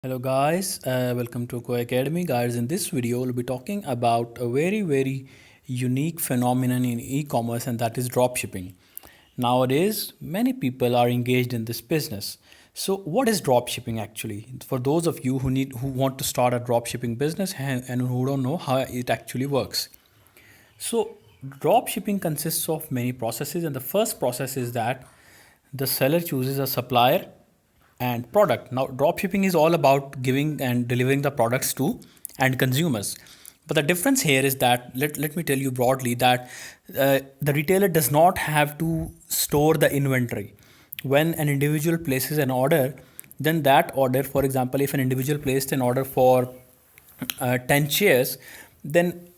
Hello guys, welcome to Ko Academy. Guys, in this video we'll be talking about a very unique phenomenon in e-commerce, and that is dropshipping. Nowadays, many people are engaged in this business. So what is dropshipping actually? For those of you who want to start a dropshipping business and who don't know how it actually works. So dropshipping consists of many processes, and the first process is that the seller chooses a supplier and product. Now, dropshipping is all about giving and delivering the products to end consumers. But the difference here is that let me tell you broadly that the retailer does not have to store the inventory. When an individual places an order, then that order, for example, if an individual placed an order for 10 chairs, then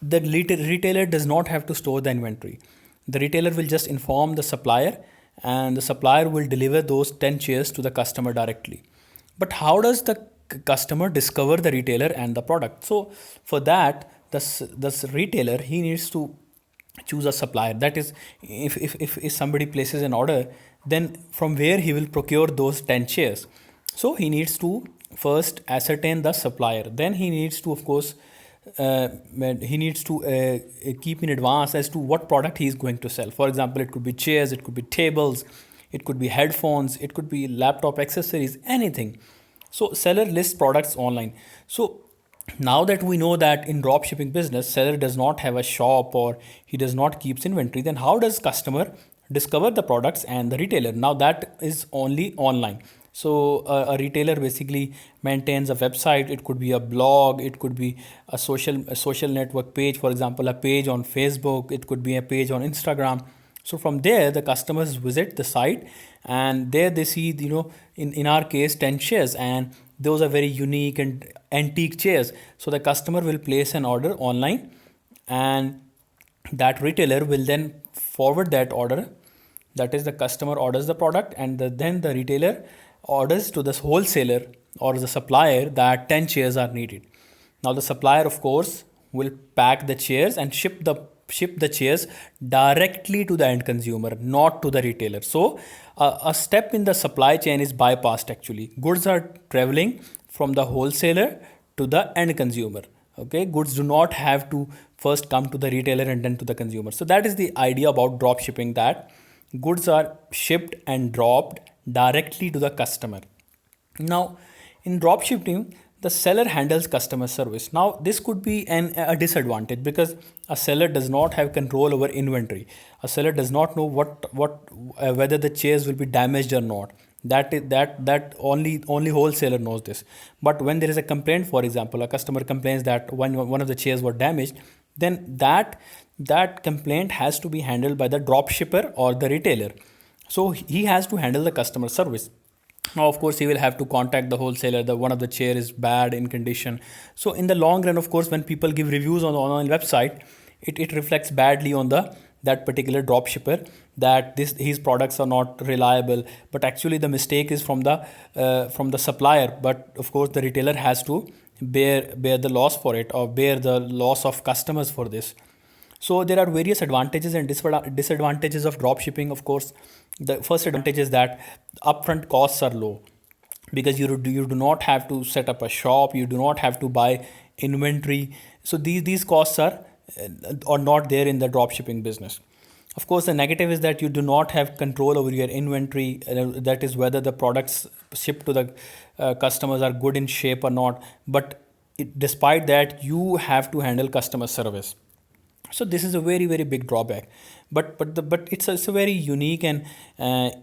the retailer does not have to store the inventory. The retailer will just inform the supplier, and the supplier will deliver those 10 chairs to the customer directly. But how does the customer discover the retailer and the product? So for that, the retailer, he needs to choose a supplier. That is, if somebody places an order, then from where he will procure those 10 chairs. So he needs to first ascertain the supplier. Then he needs to, of course, keep in advance as to what product he is going to sell. For example, it could be chairs, it could be tables, it could be headphones, it could be laptop accessories, anything. So seller lists products online. So now that we know that in dropshipping business, seller does not have a shop or he does not keeps inventory, then how does customer discover the products and the retailer? Now that is only online. So a retailer basically maintains a website. It could be a blog, it could be a social network page, for example, a page on Facebook, it could be a page on Instagram. So from there, the customers visit the site, and there they see, in our case, 10 chairs, and those are very unique and antique chairs. So the customer will place an order online, and that retailer will then forward that order. That is, the customer orders the product, and then the retailer orders to the wholesaler or the supplier that 10 chairs are needed. Now the supplier, of course, will pack the chairs and ship the chairs directly to the end consumer, not to the retailer. So a step in the supply chain is bypassed actually. Goods are traveling from the wholesaler to the end consumer. Okay, goods do not have to first come to the retailer and then to the consumer. So that is the idea about drop shipping, that goods are shipped and dropped directly to the customer. Now, in dropshipping, the seller handles customer service. Now, this could be a disadvantage because a seller does not have control over inventory. A seller does not know whether the chairs will be damaged or not. That only wholesaler knows this. But when there is a complaint, for example, a customer complains that one of the chairs were damaged, then that complaint has to be handled by the dropshipper or the retailer. So he has to handle the customer service. Now, of course, he will have to contact the wholesaler. The one of the chair is bad in condition. So in the long run, of course, when people give reviews on the online website, it reflects badly on that particular drop shipper, that his products are not reliable. But actually, the mistake is from the supplier. But of course, the retailer has to bear the loss for it, or bear the loss of customers for this. So there are various advantages and disadvantages of drop shipping. Of course, the first advantage is that upfront costs are low because you do not have to set up a shop, you do not have to buy inventory. So these costs are not there in the drop shipping business. Of course, the negative is that you do not have control over your inventory. That is, whether the products shipped to the customers are good in shape or not. But despite that, you have to handle customer service. So this is a very big drawback, but it's a very unique and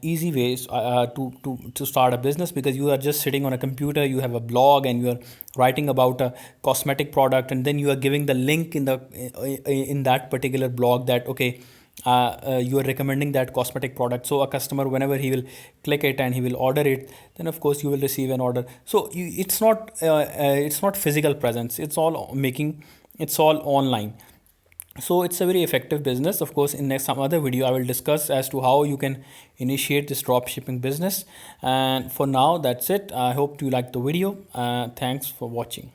easy ways to start a business, because you are just sitting on a computer, you have a blog, and you are writing about a cosmetic product, and then you are giving the link in that particular blog that okay, you are recommending that cosmetic product. So a customer, whenever he will click it and he will order it, then of course you will receive an order. So it's not physical presence, it's all online. So it's a very effective business. Of course, in next some other video I will discuss as to how you can initiate this drop shipping business. And for now, that's it. I hope you liked the video. Thanks for watching.